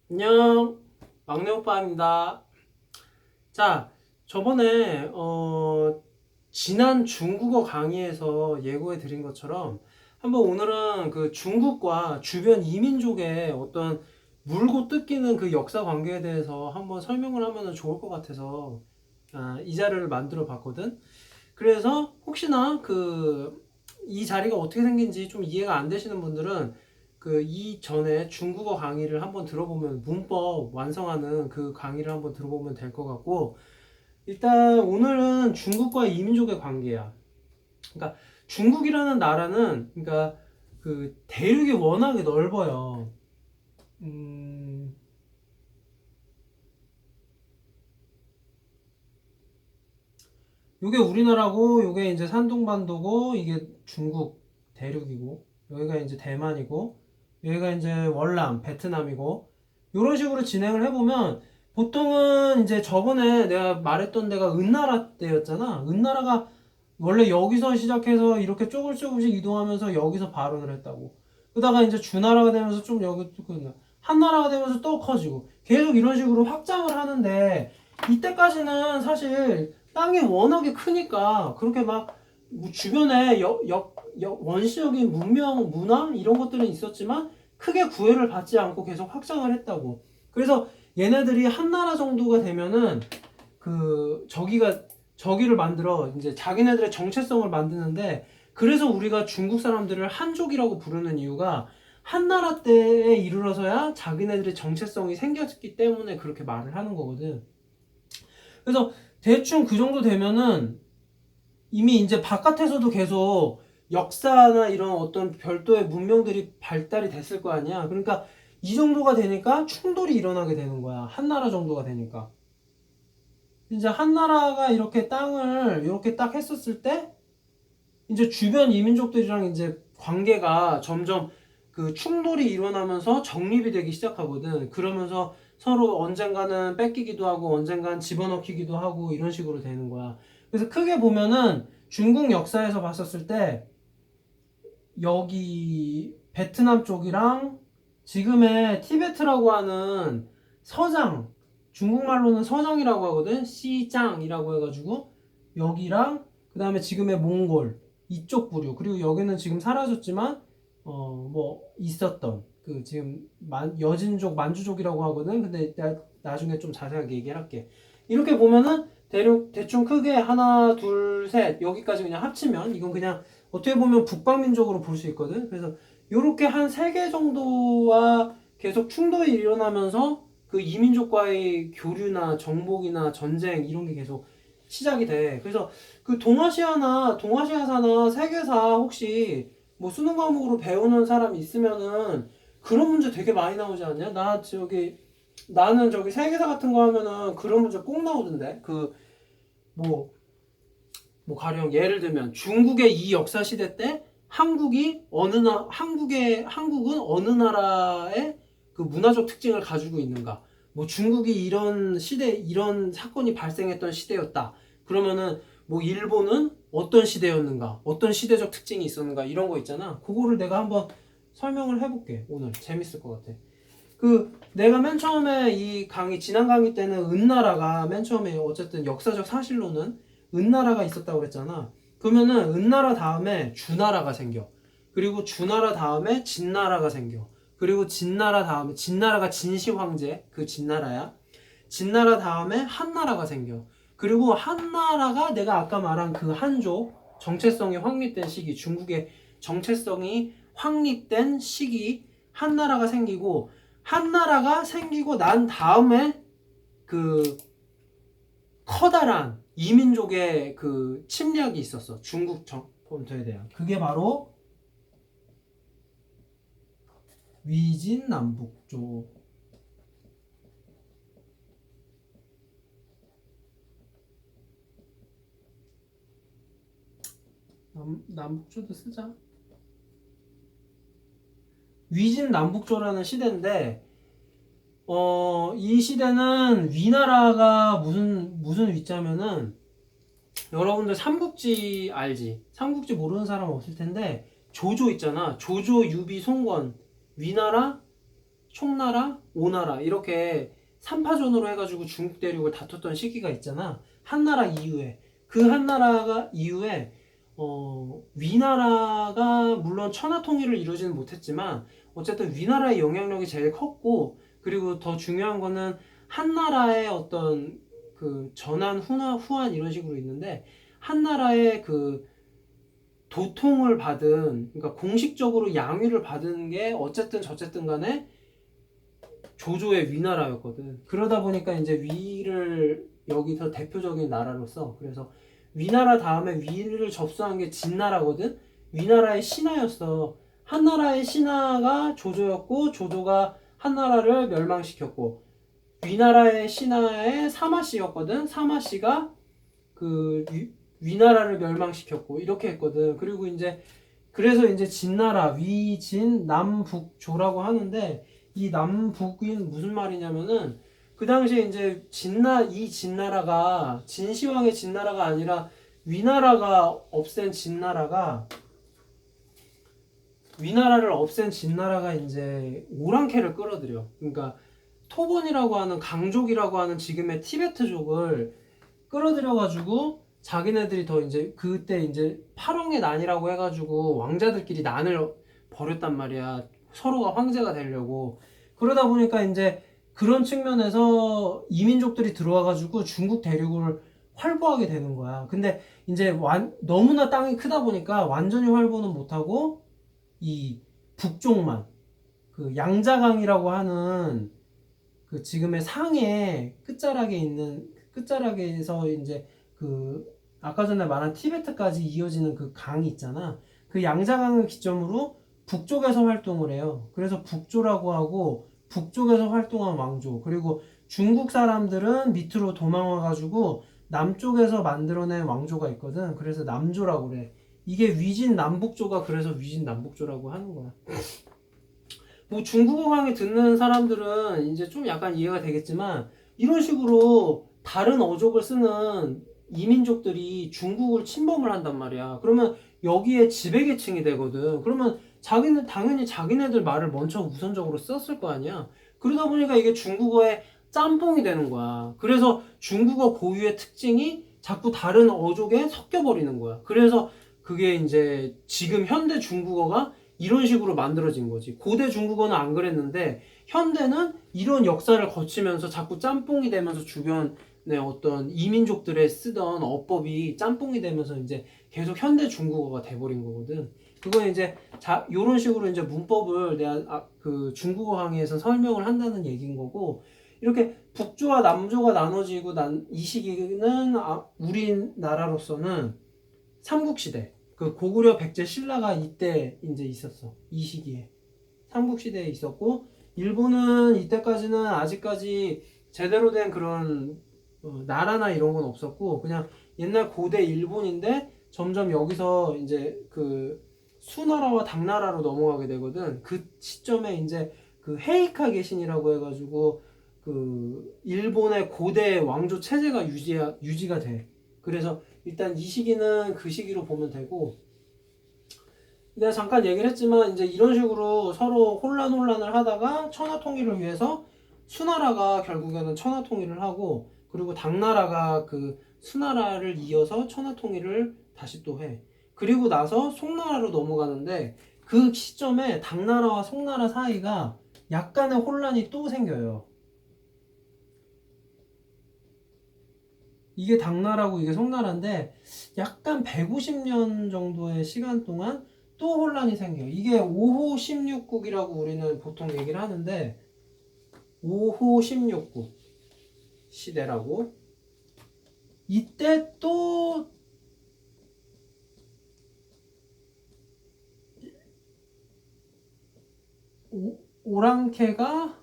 안녕, 막내 오빠입니다. 자, 저번에 지난 중국어 강의에서 예고해 드린 것처럼 한번 오늘은 그 중국과 주변 이민족의 어떤 물고 뜯기는 그 역사 관계에 대해서 한번 설명을 하면 좋을 것 같아서 이 자료를 만들어 봤거든. 그래서 혹시나 이 자리가 어떻게 생긴지 좀 이해가 안 되시는 분들은 그 이전에 중국어 강의를 한번 들어보면 문법 완성하는 그 강의를 한번 들어보면 될 것 같고, 일단 오늘은 중국과 이민족의 관계야. 그러니까 중국이라는 나라는 그러니까 그 대륙이 워낙에 넓어요. 음, 요게 우리나라고, 요게 이제 산둥반도고, 이게 중국 대륙이고, 여기가 이제 대만이고, 여기가 이제 월남, 베트남이고, 이런 식으로 진행을 해보면, 보통은 이제 저번에 내가 말했던 데가 은나라 때였잖아. 은나라가 원래 여기서 시작해서 이렇게 조금씩 이동하면서 여기서 발언을 했다고. 그러다가 이제 주나라가 되면서 좀 여기, 한나라가 되면서 또 커지고, 계속 이런 식으로 확장을 하는데, 이때까지는 사실 땅이 워낙에 크니까 그렇게 막뭐 주변에 원시적인 문명, 문화 이런 것들은 있었지만 크게 구애를 받지 않고 계속 확장을 했다고. 그래서 얘네들이 한 나라 정도가 되면은 저기를 만들어 이제 자기네들의 정체성을 만드는데, 그래서 우리가 중국 사람들을 한족이라고 부르는 이유가 한 나라 때에 이르러서야 자기네들의 정체성이 생겼기 때문에 그렇게 말을 하는 거거든. 그래서 대충 그 정도 되면은 이미 이제 바깥에서도 계속 역사나 이런 어떤 별도의 문명들이 발달이 됐을 거 아니야. 그러니까 이 정도가 되니까 충돌이 일어나게 되는 거야. 한 나라 정도가 되니까. 이제 한 나라가 이렇게 땅을 이렇게 딱 했었을 때 이제 주변 이민족들이랑 이제 관계가 점점 그 충돌이 일어나면서 정립이 되기 시작하거든. 그러면서 서로 언젠가는 뺏기기도 하고 언젠가는 집어넣기기도 하고 이런 식으로 되는 거야. 그래서 크게 보면은 중국 역사에서 봤었을 때 여기 베트남 쪽이랑 지금의 티베트라고 하는 서장, 중국말로는 서장이라고 하거든. 시장이라고 해가지고 여기랑 그 다음에 지금의 몽골 이쪽 부류, 그리고 여기는 지금 사라졌지만 뭐 있었던 그 지금 여진족 만주족이라고 하거든. 근데 나중에 좀 자세하게 얘기할게. 이렇게 보면은 대충 크게 하나 둘 셋 여기까지 그냥 합치면 이건 그냥 어떻게 보면 북방민족으로 볼 수 있거든. 그래서 이렇게 한 세 개 정도와 계속 충돌이 일어나면서 그 이민족과의 교류나 정복이나 전쟁 이런 게 계속 시작이 돼. 그래서 그 동아시아사나 세계사 혹시 뭐 수능 과목으로 배우는 사람이 있으면은 그런 문제 되게 많이 나오지 않냐? 나는 저기 세계사 같은 거 하면은 그런 문제 꼭 나오던데. 뭐 가령 예를 들면 중국의 이 역사 시대 때 한국은 어느 나라의 그 문화적 특징을 가지고 있는가? 뭐 중국이 이런 사건이 발생했던 시대였다. 그러면은 뭐 일본은 어떤 시대였는가? 어떤 시대적 특징이 있었는가? 이런 거 있잖아. 그거를 내가 한번 설명을 해볼게. 오늘 재밌을 것 같아. 내가 맨 처음에 지난 강의 때는 은나라가 맨 처음에 어쨌든 역사적 사실로는 은나라가 있었다고 그랬잖아. 그러면은 은나라 다음에 주나라가 생겨. 그리고 주나라 다음에 진나라가 생겨. 그리고 진나라가 진시 황제, 그 진나라야. 진나라 다음에 한나라가 생겨. 그리고 한나라가 내가 아까 말한 그 한족, 정체성이 확립된 시기, 중국의 정체성이 확립된 시기, 한나라가 생기고 난 다음에 그 커다란 이민족의 그 침략이 있었어. 중국 본토에 대한. 그게 바로 위진남북조. 남북조도 쓰자. 위진남북조라는 시대인데, 이 시대는 위나라가 무슨 위자면은, 여러분들 삼국지 알지? 삼국지 모르는 사람 없을 텐데, 조조 있잖아. 조조, 유비, 송권. 위나라, 총나라, 오나라 이렇게 3파전으로 해가지고 중국 대륙을 다퉜던 시기가 있잖아. 한나라 이후에. 그 한나라가 이후에 위나라가 물론 천하 통일을 이루지는 못했지만 어쨌든 위나라의 영향력이 제일 컸고, 그리고 더 중요한 거는 한나라의 어떤 그 전한 후한 이런 식으로 있는데, 한나라의 그 도통을 받은, 그러니까 공식적으로 양위를 받은 게 어쨌든 저쨌든 간에 조조의 위나라였거든. 그러다 보니까 이제 위를 여기서 대표적인 나라로서, 그래서 위나라 다음에 위를 접수한 게 진나라거든. 위나라의 신하였어. 한나라의 신하가 조조였고, 조조가 한나라를 멸망시켰고, 위나라의 신하의 사마씨였거든. 사마씨가 그 위나라를 멸망시켰고, 이렇게 했거든. 그리고 이제 그래서 이제 진나라, 위진 남북조라고 하는데, 이 남북인 무슨 말이냐면은 그 당시에 이제 이 진나라가 진시황의 진나라가 아니라 위나라가 없앤 진나라가, 위나라를 없앤 진나라가 이제 오랑캐를 끌어들여. 그러니까 토본이라고 하는 강족이라고 하는 지금의 티베트족을 끌어들여가지고 자기네들이 더 이제 그때 이제 팔왕의 난이라고 해가지고 왕자들끼리 난을 벌였단 말이야. 서로가 황제가 되려고. 그러다 보니까 이제 그런 측면에서 이민족들이 들어와가지고 중국 대륙을 활보하게 되는 거야. 근데 이제 너무나 땅이 크다 보니까 완전히 활보는 못하고 이 북쪽만, 그 양자강이라고 하는 그 지금의 상해 끝자락에 있는, 끝자락에서 이제 그 아까 전에 말한 티베트까지 이어지는 그 강이 있잖아. 그 양자강을 기점으로 북쪽에서 활동을 해요. 그래서 북조라고 하고, 북쪽에서 활동한 왕조. 그리고 중국 사람들은 밑으로 도망와가지고 남쪽에서 만들어낸 왕조가 있거든. 그래서 남조라고 그래. 이게 위진 남북조가 그래서 위진 남북조라고 하는 거야. 뭐 중국어 강의 듣는 사람들은 이제 좀 약간 이해가 되겠지만, 이런 식으로 다른 어족을 쓰는 이민족들이 중국을 침범을 한단 말이야. 그러면 여기에 지배계층이 되거든. 그러면 당연히 자기네들 말을 먼저 우선적으로 썼을 거 아니야. 그러다 보니까 이게 중국어의 짬뽕이 되는 거야. 그래서 중국어 고유의 특징이 자꾸 다른 어족에 섞여버리는 거야. 그래서 그게 이제 지금 현대 중국어가 이런 식으로 만들어진 거지. 고대 중국어는 안 그랬는데 현대는 이런 역사를 거치면서 자꾸 짬뽕이 되면서 주변에 어떤 이민족들의 쓰던 어법이 짬뽕이 되면서 이제 계속 현대 중국어가 돼버린 거거든. 그건 이제 요런 식으로 이제 문법을 내가 그 중국어 강의에서 설명을 한다는 얘기인 거고, 이렇게 북조와 남조가 나눠지고 난 이 시기는 우리나라로서는 삼국시대, 그 고구려 백제 신라가 이때 이제 있었어. 이 시기에 삼국시대에 있었고, 일본은 이때까지는 아직까지 제대로 된 그런 나라나 이런 건 없었고, 그냥 옛날 고대 일본인데 점점 여기서 이제 그 수나라와 당나라로 넘어가게 되거든. 그 시점에 이제 그 헤이카 개신이라고 해가지고 그 일본의 고대 왕조 체제가 유지가 돼. 그래서 일단 이 시기는 그 시기로 보면 되고, 내가 잠깐 얘기를 했지만 이제 이런 식으로 서로 혼란을 하다가 천하 통일을 위해서 수나라가 결국에는 천하 통일을 하고, 그리고 당나라가 그 수나라를 이어서 천하 통일을 다시 또 해. 그리고 나서 송나라로 넘어가는데, 그 시점에 당나라와 송나라 사이가 약간의 혼란이 또 생겨요. 이게 당나라고 이게 송나라인데 약간 150년 정도의 시간 동안 또 혼란이 생겨요. 이게 5호 16국이라고 우리는 보통 얘기를 하는데, 5호 16국 시대라고. 이때 또 오랑캐가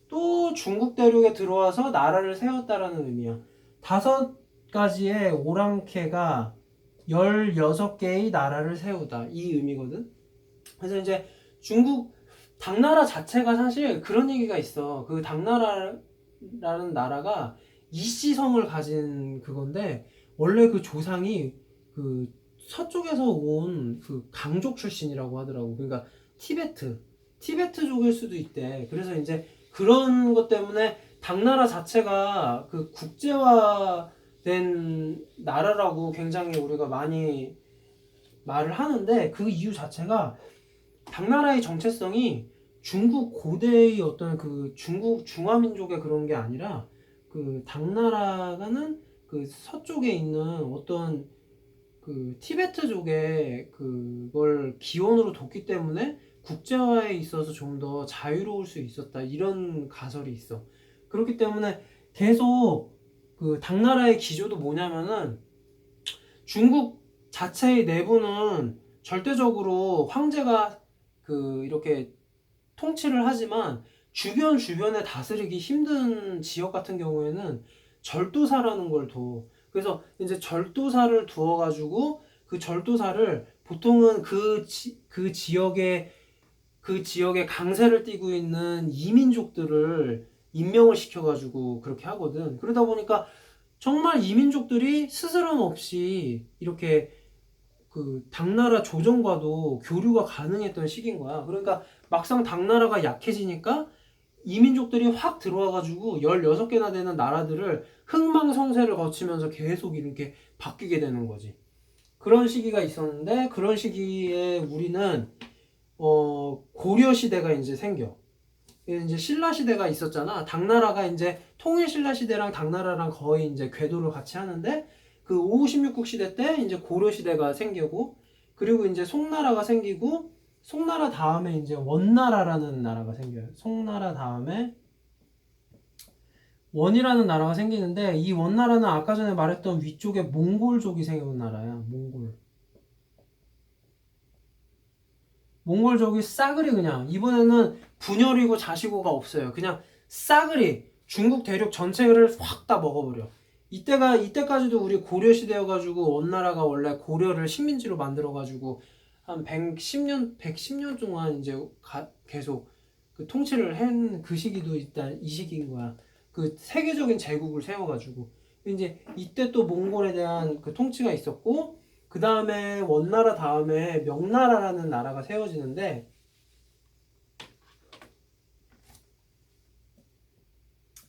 또 중국 대륙에 들어와서 나라를 세웠다라는 의미야. 5가지의 오랑캐가 16개의 나라를 세우다, 이 의미거든. 그래서 이제 중국 당나라 자체가 사실 그런 얘기가 있어. 그 당나라라는 나라가 이씨성을 가진 그건데, 원래 그 조상이 그 서쪽에서 온 그 강족 출신이라고 하더라고. 그러니까 티베트족일 수도 있대. 그래서 이제 그런 것 때문에 당나라 자체가 그 국제화된 나라라고 굉장히 우리가 많이 말을 하는데, 그 이유 자체가 당나라의 정체성이 중국 고대의 어떤 그 중국 중화민족의 그런 게 아니라, 그 당나라가는 그 서쪽에 있는 어떤 그 티베트족의 그걸 기원으로 뒀기 때문에 국제화에 있어서 좀 더 자유로울 수 있었다, 이런 가설이 있어. 그렇기 때문에 계속 그 당나라의 기조도 뭐냐면은, 중국 자체의 내부는 절대적으로 황제가 그 이렇게 통치를 하지만, 주변에 다스리기 힘든 지역 같은 경우에는 절도사라는 걸 둬. 그래서 이제 절도사를 두어가지고, 그 절도사를 보통은 그 지역에 강세를 띠고 있는 이민족들을 임명을 시켜가지고 그렇게 하거든. 그러다 보니까 정말 이민족들이 스스럼 없이 이렇게 그 당나라 조정과도 교류가 가능했던 시기인 거야. 그러니까 막상 당나라가 약해지니까 이민족들이 확 들어와가지고 16개나 되는 나라들을 흥망성쇠를 거치면서 계속 이렇게 바뀌게 되는 거지. 그런 시기가 있었는데, 그런 시기에 우리는 고려 시대가 이제 생겨. 이제 신라 시대가 있었잖아. 당나라가 이제 통일 신라 시대랑 당나라랑 거의 이제 궤도를 같이 하는데, 그 5, 16국 시대 때 이제 고려 시대가 생기고, 그리고 이제 송나라가 생기고, 송나라 다음에 이제 원나라라는 나라가 생겨요. 송나라 다음에 원이라는 나라가 생기는데, 이 원나라는 아까 전에 말했던 위쪽에 몽골족이 생겨온 나라야. 몽골족이 싸그리 그냥 이번에는 분열이고 자시고가 없어요. 그냥 싸그리 중국 대륙 전체를 확 다 먹어버려. 이때까지도 우리 고려 시대여가지고 원나라가 원래 고려를 식민지로 만들어가지고 한 110년 동안 이제 계속 그 통치를 한 그 시기도 일단 이 시기인 거야. 그 세계적인 제국을 세워가지고. 이제 이때 또 몽골에 대한 그 통치가 있었고, 그 다음에 원나라 다음에 명나라라는 나라가 세워지는데,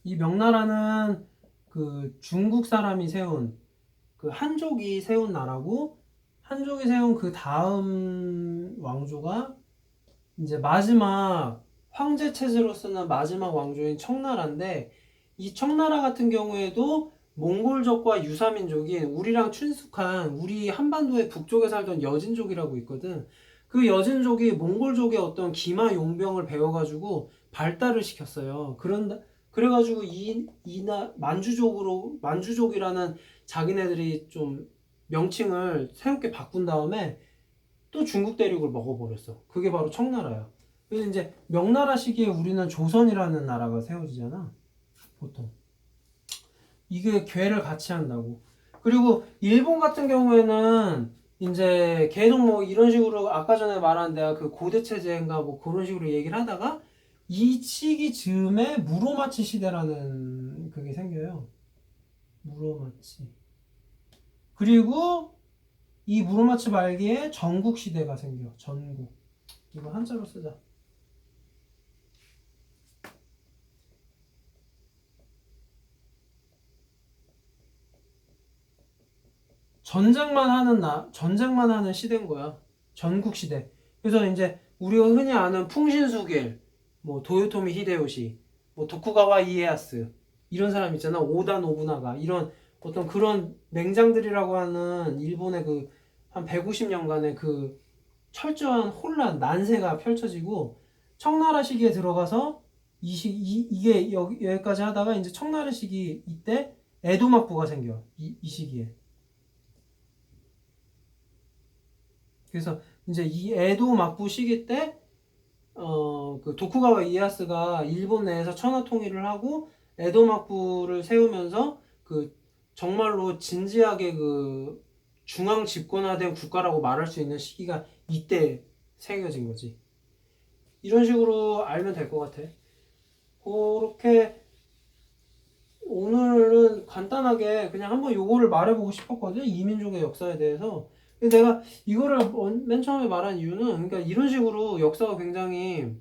이 명나라는 그 중국 사람이 세운, 그 한족이 세운 나라고, 한족이 세운 그 다음 왕조가 이제 마지막 황제 체제로서는 마지막 왕조인 청나라인데, 이 청나라 같은 경우에도 몽골족과 유사민족인 우리랑 친숙한 우리 한반도의 북쪽에 살던 여진족이라고 있거든. 그 여진족이 몽골족의 어떤 기마 용병을 배워가지고 발달을 시켰어요. 그래가지고 만주족이라는 자기네들이 좀 명칭을 새롭게 바꾼 다음에 또 중국 대륙을 먹어버렸어. 그게 바로 청나라야. 그래서 이제 명나라 시기에 우리는 조선이라는 나라가 세워지잖아. 보통. 이게 궤를 같이 한다고. 그리고 일본 같은 경우에는 이제 계속 뭐 이런 식으로 아까 전에 말한 내가 그 고대 체제인가 뭐 그런 식으로 얘기를 하다가, 이 시기 즈음에 무로마치 시대라는 그게 생겨요. 무로마치. 그리고 이 무로마치 말기에 전국 시대가 생겨. 전국. 이거 한자로 쓰자. 전쟁만 하는 시대인 거야. 전국 시대. 그래서 이제 우리가 흔히 아는 풍신수길, 뭐 도요토미 히데요시, 뭐 도쿠가와 이에야스, 이런 사람 있잖아. 오다 노부나가, 이런 어떤 그런 맹장들이라고 하는 일본의 그 한 150년간의 그 철저한 혼란, 난세가 펼쳐지고, 청나라 시기에 들어가서 이게 여기까지 하다가 이제 청나라 시기 이때 에도막부가 생겨. 이 시기에. 그래서 이제 이 에도 막부 시기 때, 그 도쿠가와 이에야스가 일본 내에서 천하 통일을 하고 에도 막부를 세우면서 그 정말로 진지하게 그 중앙 집권화된 국가라고 말할 수 있는 시기가 이때 새겨진 거지. 이런 식으로 알면 될 것 같아. 그렇게 오늘은 간단하게 그냥 한번 요거를 말해보고 싶었거든. 이민족의 역사에 대해서. 근데 내가 이거를 맨 처음에 말한 이유는, 그러니까 이런 식으로 역사가 굉장히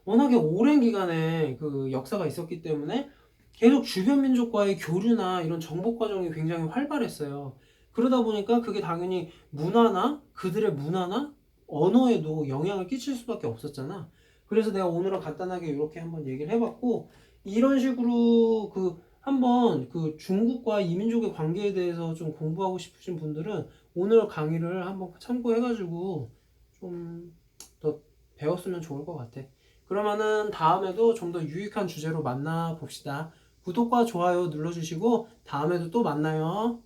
워낙에 오랜 기간에 그 역사가 있었기 때문에 계속 주변 민족과의 교류나 이런 정복 과정이 굉장히 활발했어요. 그러다 보니까 그게 당연히 문화나 그들의 문화나 언어에도 영향을 끼칠 수밖에 없었잖아. 그래서 내가 오늘은 간단하게 이렇게 한번 얘기를 해봤고, 이런 식으로 그 한번 그 중국과 이민족의 관계에 대해서 좀 공부하고 싶으신 분들은 오늘 강의를 한번 참고해가지고 좀 더 배웠으면 좋을 것 같아. 그러면은 다음에도 좀 더 유익한 주제로 만나 봅시다. 구독과 좋아요 눌러주시고 다음에도 또 만나요.